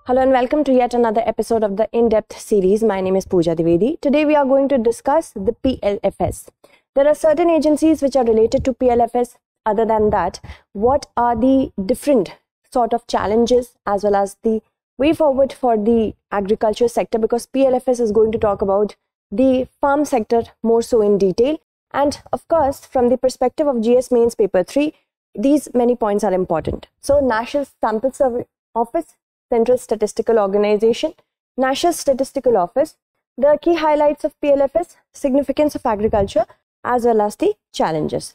Hello and welcome to yet another episode of the In-Depth series. My name is Pooja Dwivedi. Today we are going to discuss the PLFS. There are certain agencies which are related to PLFS. Other than that, what are the different sort of challenges as well as the way forward for the agriculture sector, because PLFS is going to talk about the farm sector more so in detail. And of course, from the perspective of GS Mains Paper 3, these many points are important. So, National Sample Survey Office, Central Statistical Organization, National Statistical Office, the key highlights of PLFS, significance of agriculture, as well as the challenges.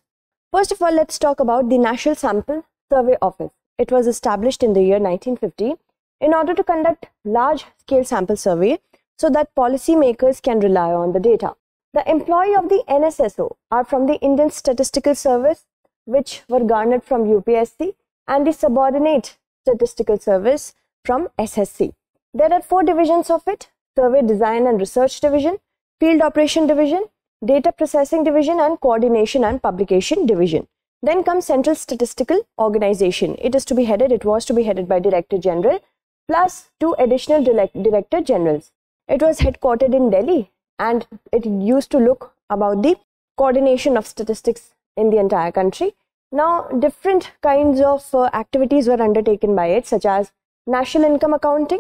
First of all, let's talk about the National Sample Survey Office. It was established in the year 1950 in order to conduct large-scale sample survey so that policymakers can rely on the data. The employee of the NSSO are from the Indian Statistical Service, which were garnered from UPSC, and the subordinate statistical service from SSC. There are 4 divisions of it: Survey Design and Research Division, Field Operation Division, Data Processing Division, and Coordination and Publication Division. Then comes Central Statistical Organization. It was to be headed by Director General plus 2 additional Director Generals. It was headquartered in Delhi and it used to look about the coordination of statistics in the entire country. Now, different kinds of activities were undertaken by it, such as National Income Accounting,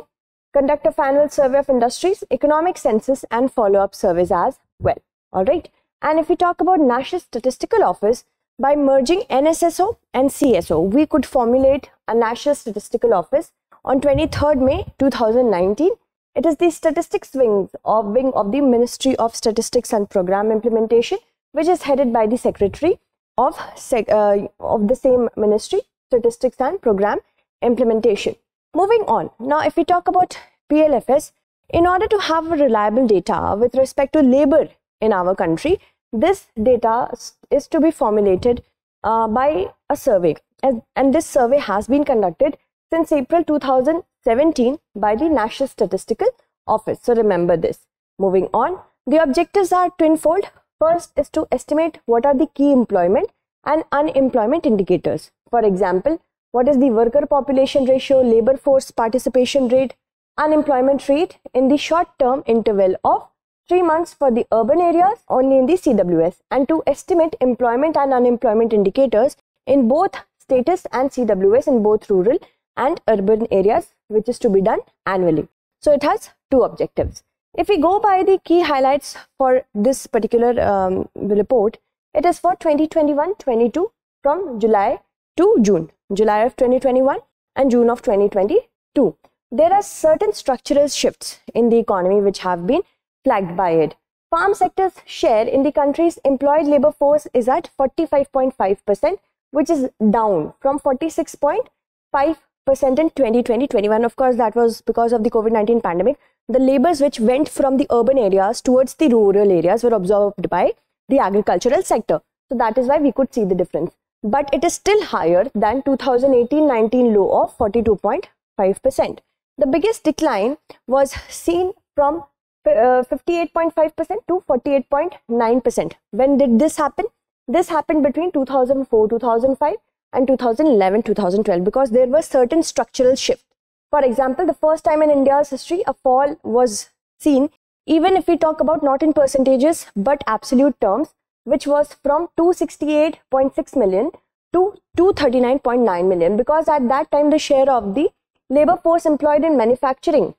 conduct of annual survey of industries, economic census, and follow-up surveys as well. Alright, and if we talk about National Statistical Office, by merging NSSO and CSO, we could formulate a National Statistical Office on 23rd May 2019. It is the statistics wing of the Ministry of Statistics and Program Implementation, which is headed by the Secretary of the same Ministry, Statistics and Program Implementation. Moving on, now if we talk about PLFS, in order to have reliable data with respect to labor in our country, this data is to be formulated by a survey, and this survey has been conducted since April 2017 by the National Statistical Office. So remember this. Moving on, the objectives are twofold. First is to estimate what are the key employment and unemployment indicators. For example, what is the worker population ratio, labor force participation rate, unemployment rate in the short term interval of 3 months for the urban areas only in the CWS, and to estimate employment and unemployment indicators in both status and CWS in both rural and urban areas, which is to be done annually. So it has 2 objectives. If we go by the key highlights for this particular report, it is for 2021-22 from July to June, July of 2021 and June of 2022. There are certain structural shifts in the economy which have been flagged by it. Farm sector's share in the country's employed labor force is at 45.5%, which is down from 46.5% in 2020-21. Of course, that was because of the COVID-19 pandemic. The labors which went from the urban areas towards the rural areas were absorbed by the agricultural sector. So that is why we could see the difference. But it is still higher than 2018-19 low of 42.5%. The biggest decline was seen from 58.5% to 48.9%. When did this happen? This happened between 2004-2005 and 2011-2012 because there were certain structural shifts. For example, the first time in India's history a fall was seen, even if we talk about not in percentages but absolute terms, which was from 268.6 million to 239.9 million, because at that time the share of the labor force employed in manufacturing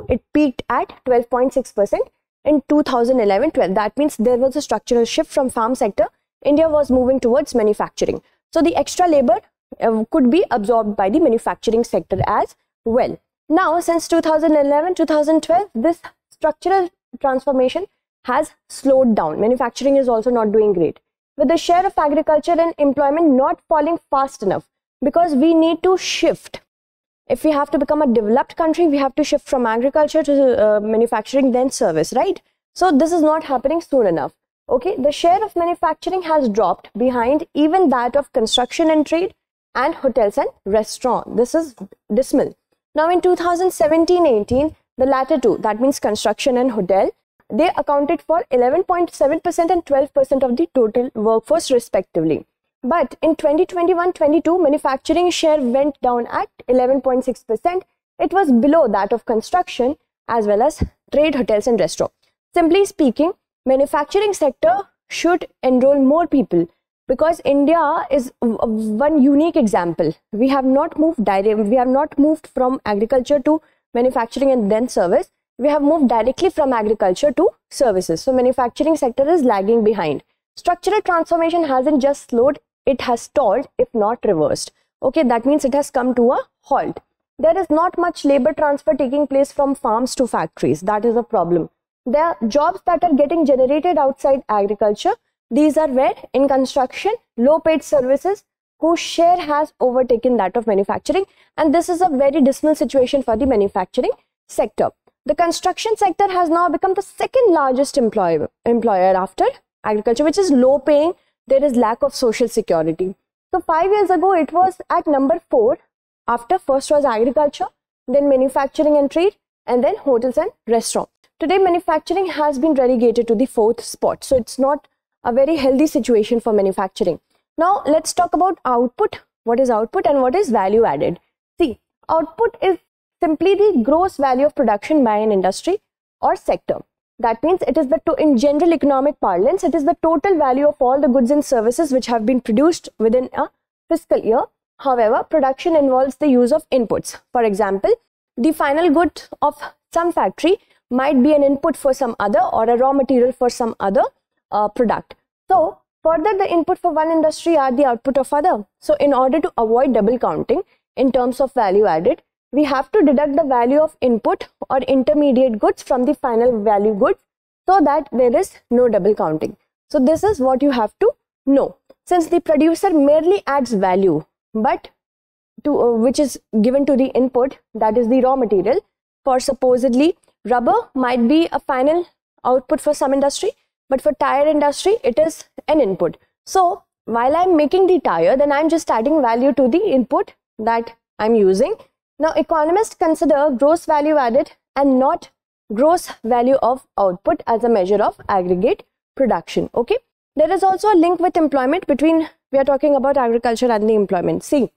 it peaked at 12.6% in 2011-12. That means there was a structural shift from farm sector. India was moving towards manufacturing. So the extra labor could be absorbed by the manufacturing sector as well. Now, since 2011-2012, this structural transformation has slowed down. Manufacturing is also not doing great, with the share of agriculture and employment not falling fast enough, because we need to shift. If we have to become a developed country, we have to shift from agriculture to manufacturing, then service, right? So this is not happening soon enough. Okay, the share of manufacturing has dropped behind even that of construction and trade and hotels and restaurants. This is dismal. Now in 2017-18, the latter two, that means construction and hotel, they accounted for 11.7% and 12% of the total workforce respectively. But in 2021-22, manufacturing share went down at 11.6% it was below that of construction as well as trade, hotels and restaurants. Simply speaking, manufacturing sector should enroll more people, because India is one unique example. We have not moved from agriculture to manufacturing and then service. We have moved directly from agriculture to services. So manufacturing sector is lagging behind. Structural transformation hasn't just slowed, it has stalled, if not reversed. Okay, that means it has come to a halt. There is not much labor transfer taking place from farms to factories. That is a problem. There are jobs that are getting generated outside agriculture. These are where? In construction, low paid services, whose share has overtaken that of manufacturing. And this is a very dismal situation for the manufacturing sector. The construction sector has now become the second largest employer after agriculture, which is low paying. There is lack of social security. So 5 years ago, it was at number 4. After first was agriculture, then manufacturing and trade, and then hotels and restaurants. Today, manufacturing has been relegated to the 4th spot. So it's not a very healthy situation for manufacturing. Now, let's talk about output. What is output and what is value added? See, output is simply the gross value of production by an industry or sector. That means it is in general economic parlance, it is the total value of all the goods and services which have been produced within a fiscal year. However, production involves the use of inputs. For example, the final good of some factory might be an input for some other or a raw material for some other product. So, further the input for one industry are the output of other. So, in order to avoid double counting in terms of value added, we have to deduct the value of input or intermediate goods from the final value goods so that there is no double counting. So, this is what you have to know. Since the producer merely adds value, but which is given to the input, that is the raw material. For supposedly rubber might be a final output for some industry, but for tire industry it is an input. So while I'm making the tire, then I'm just adding value to the input that I'm using. Now economists consider gross value added and not gross value of output as a measure of aggregate production. Okay, there is also a link with employment between, we are talking about agriculture and the employment. See,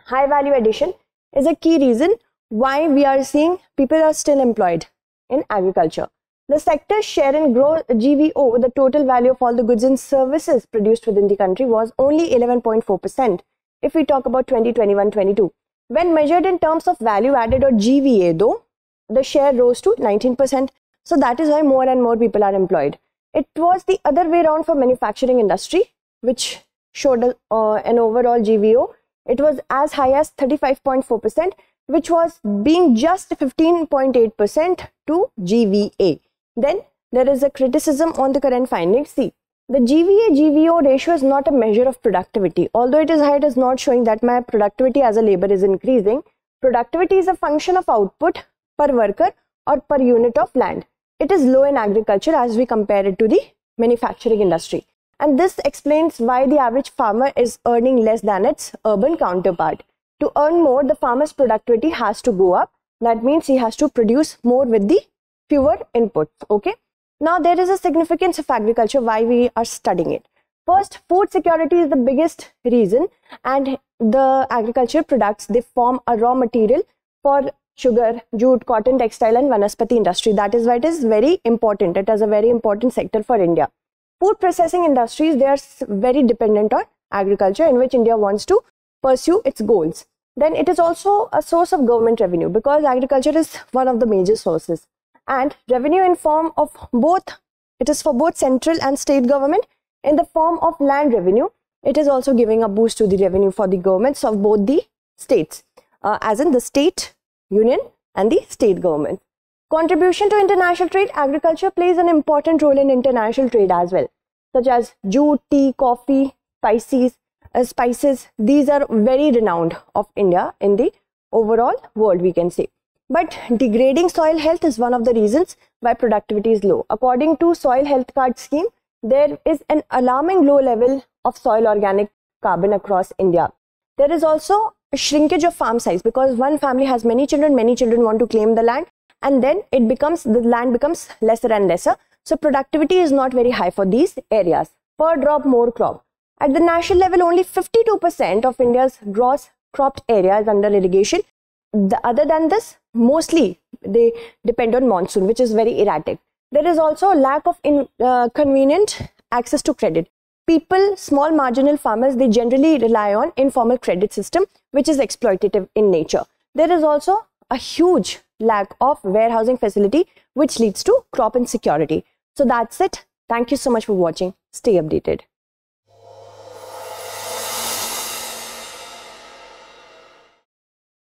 high value addition is a key reason why we are seeing people are still employed in agriculture. The sector's share in GVO, the total value of all the goods and services produced within the country, was only 11.4% if we talk about 2021-22. When measured in terms of value added or GVA though, the share rose to 19%. So that is why more and more people are employed. It was the other way around for manufacturing industry, which showed an overall GVO. It was as high as 35.4%, which was being just 15.8% to GVA. Then there is a criticism on the current findings. See, the GVA-GVO ratio is not a measure of productivity. Although it is high, it is not showing that my productivity as a labor is increasing. Productivity is a function of output per worker or per unit of land. It is low in agriculture as we compare it to the manufacturing industry. And this explains why the average farmer is earning less than its urban counterpart. To earn more, the farmer's productivity has to go up. That means he has to produce more with the fewer inputs. Okay. Now there is a significance of agriculture, why we are studying it. First, food security is the biggest reason, and the agriculture products, they form a raw material for sugar, jute, cotton, textile and vanaspati industry. That is why it is very important. It is a very important sector for India. Food processing industries, they are very dependent on agriculture, in which India wants to pursue its goals. Then it is also a source of government revenue, because agriculture is one of the major sources. And revenue in form of both, it is for both central and state government. In the form of land revenue, it is also giving a boost to the revenue for the governments of both the states, as in the state, union and the state government. Contribution to international trade, agriculture plays an important role in international trade as well, such as jute, tea, coffee, spices. These are very renowned of India in the overall world, we can say. But degrading soil health is one of the reasons why productivity is low. According to Soil Health Card Scheme, there is an alarming low level of soil organic carbon across India. There is also a shrinkage of farm size, because one family has many children want to claim the land, and then the land becomes lesser and lesser. So productivity is not very high for these areas. Per drop, more crop. At the national level, only 52% of India's gross cropped area is under irrigation. Other than this, mostly they depend on monsoon, which is very erratic. There is also a lack of convenient access to credit. People, small marginal farmers, they generally rely on informal credit system, which is exploitative in nature. There is also a huge lack of warehousing facility, which leads to crop insecurity. So that's it. Thank you so much for watching. Stay updated.